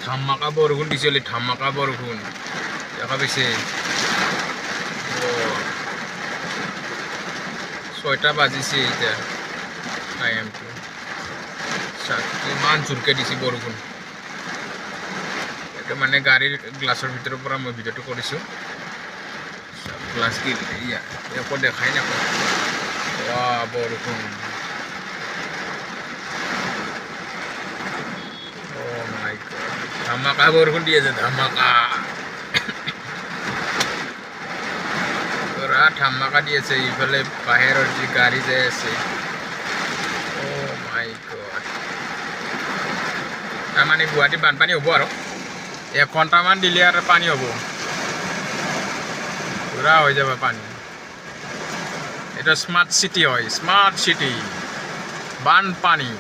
ধামাকা বৰষুণ দিছিল ধামাকা বৰষুণ দেখা পাইছে 6টা বাজিছে এতিয়া টাইমটো ইমান জোৰকে দিছে বৰষুণ এটা মানে গাড়ীৰ গ্লাছৰ ভিতৰৰ পৰা মই ভিডিঅ'টো কৰিছোঁ গ্লাছ কি একো দেখাই নাপায় বৰষুণ ধামাকা বৰষুণ দি আছে ধামাকা পুৰা ধামাকা দি আছে ইফালে বাহিৰৰ যি গাড়ী যাই আছে মাই গড তাৰমানে গুৱাহাটীত বানপানী হ'ব আৰু 1 ঘণ্টামান দিলে আৰু পানী হ'ব পুৰা হৈ যাব পানী এটা স্মাৰ্ট সিটি হয় স্মাৰ্ট সিটি বানপানী